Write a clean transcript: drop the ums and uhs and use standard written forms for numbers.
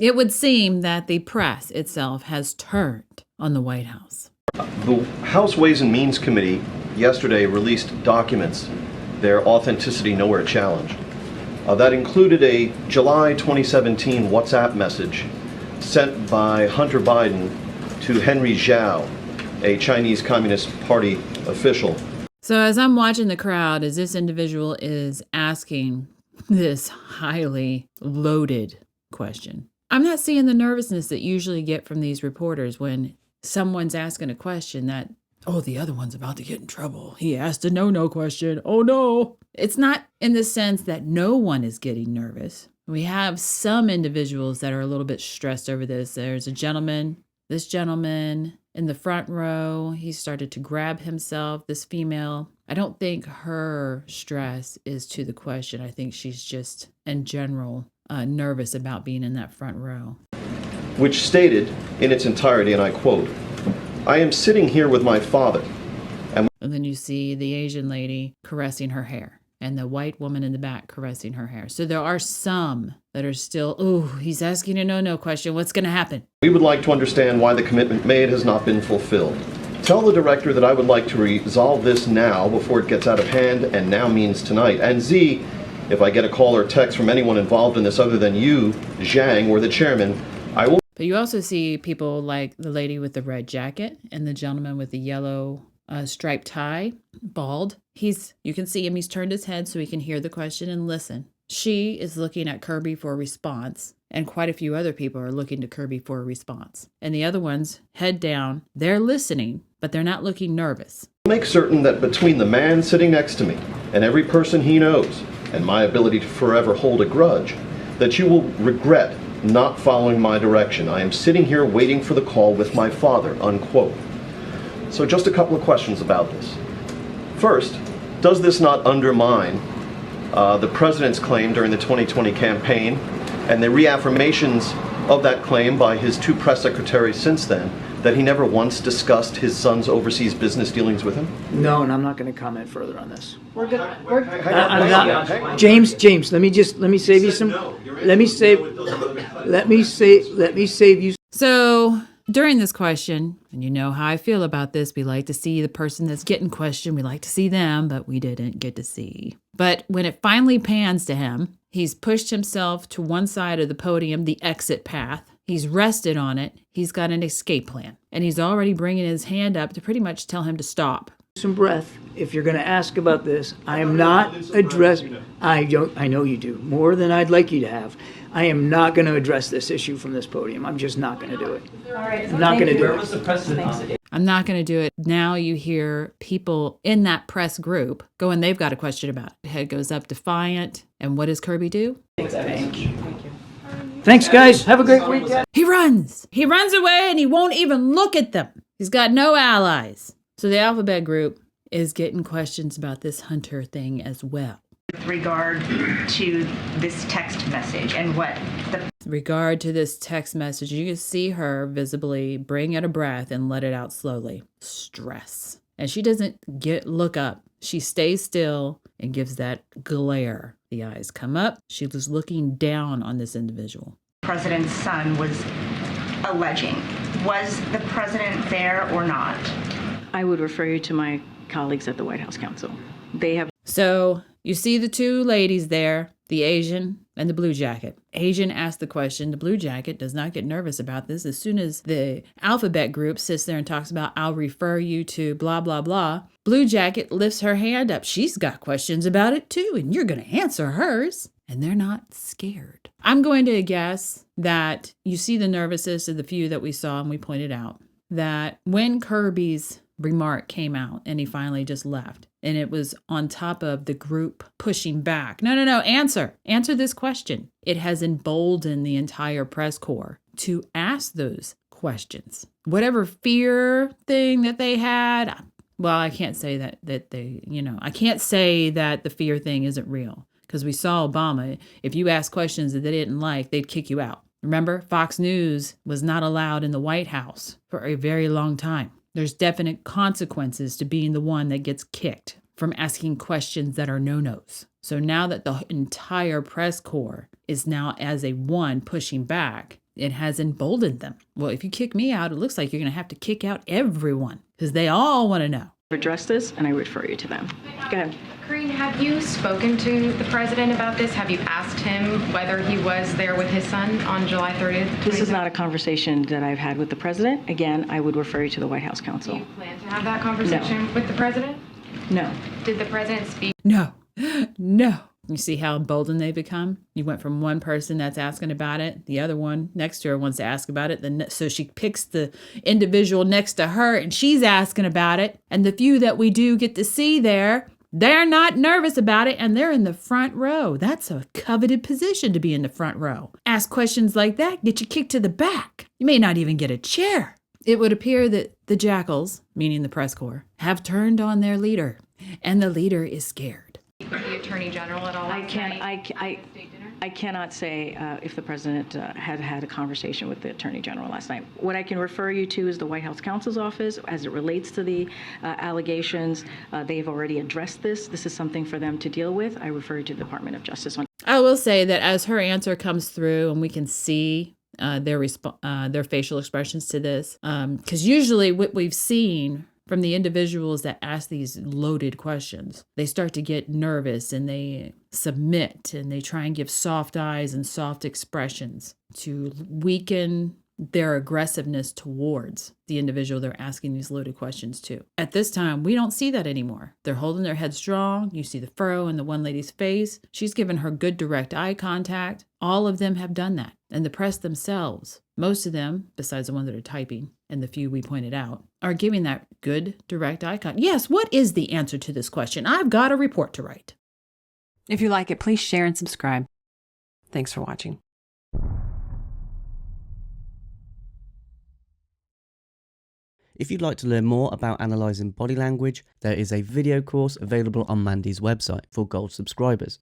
It would seem that the press itself has turned on the White House. The House Ways and Means Committee yesterday released documents, their authenticity nowhere challenged. That included a July 2017 WhatsApp message sent by Hunter Biden to Henry Zhao, a Chinese Communist Party official. So as I'm watching the crowd, as this individual is asking this highly loaded question, I'm not seeing the nervousness that you usually get from these reporters when someone's asking a question that, oh, the other one's about to get in trouble. He asked a no question. Oh, no. It's not in the sense that no one is getting nervous. We have some individuals that are a little bit stressed over this. There's this gentleman in the front row. He started to grab himself, this female. I don't think her stress is to the question. I think she's just, in general, nervous about being in that front row. Which stated in its entirety, and I quote, "I am sitting here with my father." And then you see the Asian lady caressing her hair and the white woman in the back caressing her hair. So there are some that are still, oh, he's asking a no question. What's going to happen? "We would like to understand why the commitment made has not been fulfilled. Tell the director that I would like to resolve this now before it gets out of hand, and now means tonight. And Z, if I get a call or text from anyone involved in this other than you, Zhang, or the chairman, I will..." But you also see people like the lady with the red jacket and the gentleman with the yellow striped tie, bald. You can see him, he's turned his head so he can hear the question and listen. She is looking at Kirby for a response, and quite a few other people are looking to Kirby for a response. And the other ones, head down, they're listening, but they're not looking nervous. "Make certain that between the man sitting next to me and every person he knows, and my ability to forever hold a grudge, that you will regret not following my direction. I am sitting here waiting for the call with my father," unquote. So just a couple of questions about this. First, does this not undermine the president's claim during the 2020 campaign and the reaffirmations of that claim by his two press secretaries since then, that he never once discussed his son's overseas business dealings with him? No, and I'm not going to comment further on this. We're good. I'm not. James, let me save you some. Let me save you. So during this question, and you know how I feel about this, we like to see the person that's getting questioned. We like to see them, but we didn't get to see. But when it finally pans to him, he's pushed himself to one side of the podium, the exit path. He's rested on it. He's got an escape plan. And he's already bringing his hand up to pretty much tell him to stop. Some breath. If you're going to ask about this, I am not addressing. I know you do more than I'd like you to have. I am not going to address this issue from this podium. I'm just not going to do it. All right. I'm not going to do it. the precedent on it? I'm not going to do it. Now you hear people in that press group going, they've got a question about it. Head goes up defiant. And what does Kirby do? Thank you. Thanks, guys. Have a great weekend. He runs. He runs away and he won't even look at them. He's got no allies. So the alphabet group is getting questions about this Hunter thing as well. With regard to this text message and what the... Regard to this text message, you can see her visibly bring out a breath and let it out slowly. Stress. And she doesn't look up. She stays still and gives that glare. The eyes come up. She was looking down on this individual. President's son was alleging. Was the president there or not? I would refer you to my colleagues at the White House Counsel. They have... So you see the two ladies there, the Asian and the blue jacket. Asian asked the question. The blue jacket does not get nervous about this. As soon as the alphabet group sits there and talks about, I'll refer you to blah, blah, blah, blue jacket lifts her hand up. She's got questions about it too, and you're going to answer hers. And they're not scared. I'm going to guess that you see the nervousness of the few that we saw and we pointed out, that when Kirby's remark came out and he finally just left, and it was on top of the group pushing back. No, answer this question. It has emboldened the entire press corps to ask those questions. Whatever fear thing that they had, well, I can't say that they, I can't say that the fear thing isn't real, because we saw Obama, if you ask questions that they didn't like, they'd kick you out. Remember, Fox News was not allowed in the White House for a very long time. There's definite consequences to being the one that gets kicked from asking questions that are no-nos. So now that the entire press corps is now as a one pushing back, it has emboldened them. Well, if you kick me out, it looks like you're going to have to kick out everyone because they all want to know. Address this, and I refer you to them. Go ahead. Karine, have you spoken to the president about this? Have you asked him whether he was there with his son on July 30th? This is not a conversation that I've had with the president. Again, I would refer you to the White House Do counsel. you plan to have that conversation with the president? No. Did the president speak? No, no. You see how emboldened they become? You went from one person that's asking about it, the other one next to her wants to ask about it. So she picks the individual next to her and she's asking about it. And the few that we do get to see there, they're not nervous about it and they're in the front row. That's a coveted position to be in the front row. Ask questions like that, get you kicked to the back. You may not even get a chair. It would appear that the jackals, meaning the press corps, have turned on their leader and the leader is scared. With the attorney general at all? I cannot say if the president had a conversation with the attorney general last night. What I can refer you to is the White House counsel's office as it relates to the allegations. They've already addressed this. This is something for them to deal with. I refer you to the Department of Justice. I will say that as her answer comes through and we can see their facial expressions to this, because usually what we've seen from the individuals that ask these loaded questions, they start to get nervous and they submit and they try and give soft eyes and soft expressions to weaken their aggressiveness towards the individual they're asking these loaded questions to. At this time, we don't see that anymore. They're holding their head strong. You see the furrow in the one lady's face. She's given her good direct eye contact. All of them have done that. And the press themselves, most of them, besides the ones that are typing and the few we pointed out, are giving that good direct eye contact. Yes, what is the answer to this question? I've got a report to write. If you like it, please share and subscribe. Thanks for watching. If you'd like to learn more about analysing body language, there is a video course available on Mandy's website for Gold subscribers.